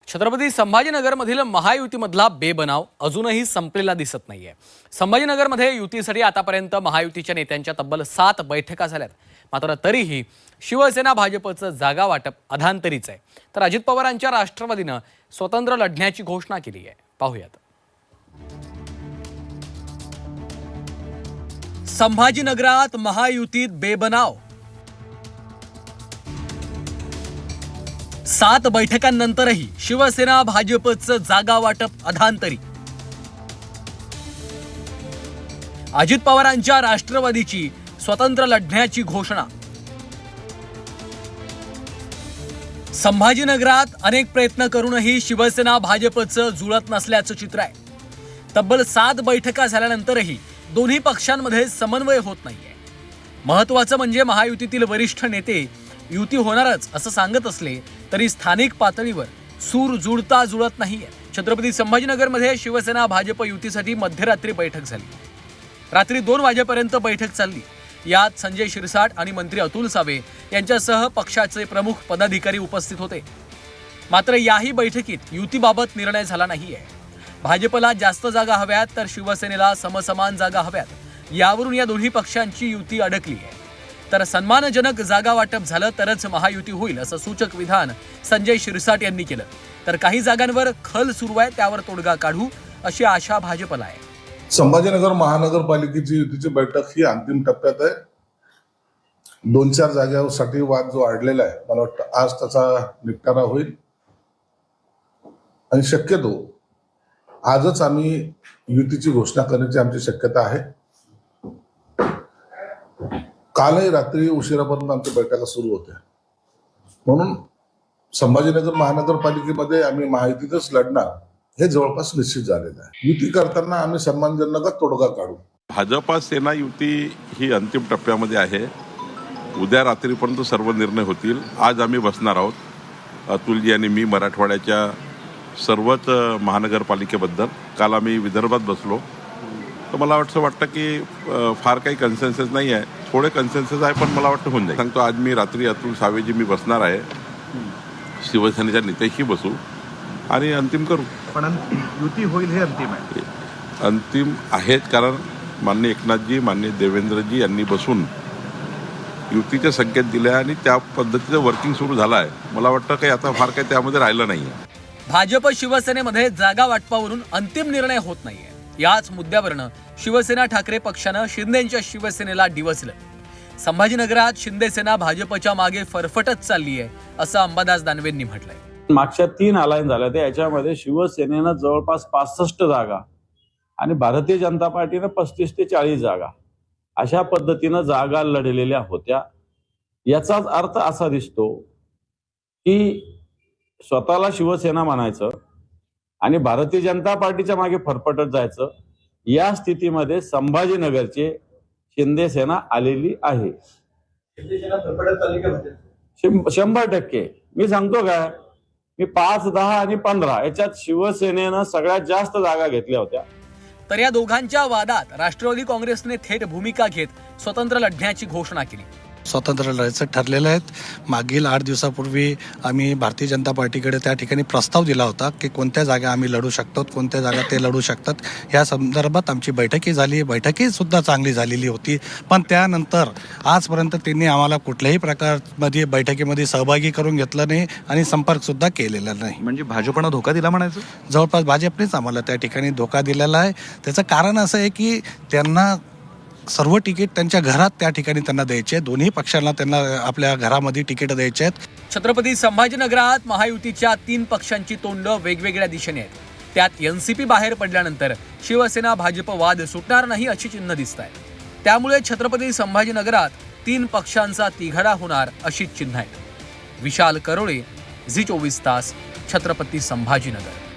छत्रपती संभाजीनगरमधील महायुतीमधला बेबनाव अजूनही संपलेला दिसत नाहीये। संभाजीनगरमध्ये युतीसाठी आतापर्यंत महायुतीच्या नेत्यांच्या तब्बल 7 बैठका झाल्यात। मात्र तरीही शिवसेना भाजपचं जागा वाटप अधांतरीच आहे। तर अजित पवारांच्या राष्ट्रवादीनं स्वतंत्र लढण्याची घोषणा केली आहे। पाहूयात। संभाजीनगरात महायुतीत बेबनाव। 7 बैठकांनंतरही शिवसेना भाजपचं जागा वाटप अधांतरी। अजित पवारांच्या राष्ट्रवादीची स्वतंत्र लढण्याची घोषणा। संभाजीनगरात अनेक प्रयत्न करूनही शिवसेना भाजपचं जुळत नसल्याचं चित्र आहे। तब्बल 7 बैठका झाल्यानंतरही दोन्ही पक्षांमध्ये समन्वय होत नाहीये। महत्त्वाचं म्हणजे महायुतीतील वरिष्ठ नेते युती होणारच असं सांगत असले तरी स्थानिक पातळीवर सूर जुळत नाहीये। छत्रपती संभाजीनगरमध्ये शिवसेना भाजप युतीसाठी मध्यरात्री बैठक झाली। रात्री 2 वाजेपर्यंत बैठक चालली। यात संजय शिरसाट आणि मंत्री अतुल सावे यांच्यासह पक्षाचे प्रमुख पदाधिकारी उपस्थित होते। मात्र याही बैठकीत युतीबाबत निर्णय झाला नाहीये। भाजपला जास्त जागा हव्यात तर शिवसेनेला समसमान जागा हव्यात, यावरून या दोन्ही पक्षांची युती अडकली आहे। तर सन्मानजनक जागा वाटप झालं तरच महायुती होईल असं सूचक विधान संजय शिरसाट यांनी केलं। तर काही जागांवर खल सुरू आहे, त्यावर तोडगा काढू अशी आशा भाजपला आहे। संभाजीनगर महानगरपालिकेची युतीची बैठक ही अंतिम टप्प्यात आहे। 2-4 जागांसाठी वाद जो अडलेला आहे, मला वाटतं आज त्याचा निपटारा होईल आणि शक्यतो आजच आम्ही युतीची घोषणा करण्याची आमची शक्यता आहे। कालही रात्री उशिरापर्यंत आमच्या बैठका सुरू होत्या, म्हणून संभाजीनगर महानगरपालिकेमध्ये आम्ही महायुतीतच लढणार हे जवळपास निश्चित झालेलं आहे। युती करताना आम्ही सन्मानजनक तोडगा काढू। भाजपा सेना युती ही अंतिम टप्प्यामध्ये आहे। उद्या रात्रीपर्यंत सर्व निर्णय होतील। आज आम्ही बसणार आहोत, अतुलजी आणि मी, मराठवाड्याच्या सर्वच महानगरपालिकेबद्दल। काल आम्ही विदर्भात बसलो, तर मला वाटतं की फार काही कन्सेन्सस नाही आहे, थोडे कन्सेन्सस आहे, पण मला वाटतं होऊन जाईल। सांगतो आज मी रात्री अतुल सावेजी मी बसणार आहे, शिवसेनेच्या नेत्याशी बसू आणि अंतिम करू। पण युती होईल हे अंतिम आहे, अंतिम आहेत, कारण माननीय एकनाथजी, माननीय देवेंद्रजी यांनी बसून युतीचे संकेत दिले आणि त्या पद्धतीचं वर्किंग सुरू झालं आहे। मला वाटतं काही आता फार काही त्यामध्ये राहिलं नाही आहे। भाजप शिवसेनेमध्ये जागा वाटपावरून अंतिम निर्णय होत नाहीये। याच मुद्द्यावरनं शिवसेना ठाकरे पक्षानं शिंदेंच्या शिवसेनेला डिवचलं। संभाजीनगरात शिंदे सेना भाजपच्या मागे फरफटत चालली आहे असं अंबादास दानवेंनी म्हटलंय। मागच्या 3 अलायन्स झाल्या त्या याच्यामध्ये शिवसेनेनं जवळपास 65 जागा आणि भारतीय जनता पार्टीनं 35 ते 40 जागा अशा पद्धतीनं जागा लढलेल्या होत्या। याचाच अर्थ असा दिसतो की स्वतःला शिवसेना म्हणायचं आणि भारतीय जनता पार्टीच्या मागे फरफटत जायचं, या स्थितीमध्ये संभाजीनगरचे शिंदे सेना आलेली आहे। 100%। मी सांगतो काय, मी 5, 10 आणि 15 याच्यात शिवसेनेनं सगळ्यात जास्त जागा घेतल्या होत्या। तर या दोघांच्या वादात राष्ट्रवादी काँग्रेसने थेट भूमिका घेत स्वतंत्र लढण्याची घोषणा केली। स्वतंत्र लढायचं ठरलेलं आहे। मागील 8 दिवसापूर्वी आम्ही भारतीय जनता पार्टीकडे त्या ठिकाणी प्रस्ताव दिला होता की कोणत्या जागा आम्ही लढू शकतो, कोणत्या जागा ते लढू शकतात। या संदर्भात आमची बैठकी झाली, बैठकी सुद्धा चांगली झालेली होती। पण त्यानंतर आजपर्यंत त्यांनी आम्हाला कुठल्याही प्रकारमध्ये बैठकीमध्ये सहभागी करून घेतलं नाही आणि संपर्क सुद्धा केलेला नाही। म्हणजे भाजपनं धोका दिला म्हणायचं? जवळपास भाजपनेच आम्हाला त्या ठिकाणी धोका दिलेला आहे। त्याचं कारण असं आहे की त्यांना सर्व तिकीट त्यांच्या घरात त्या ठिकाणी त्यांना द्यायचे, दोन्ही पक्षांना त्यांना आपल्या घरामध्ये तिकीट द्यायचे आहेत। छत्रपती संभाजीनगरात महायुतीच्या 3 पक्षांची तोंड वेगवेगळ्या दिशेने आहेत। त्यात एनसीपी बाहेर पडल्यानंतर शिवसेना भाजप वाद सुटणार नाही अशी चिन्ह दिसत आहेत। त्यामुळे छत्रपती संभाजीनगरात 3 पक्षांचा तिघडा होणार अशी चिन्ह आहेत। विशाल करोळे, झी 24 तास, छत्रपती संभाजीनगर।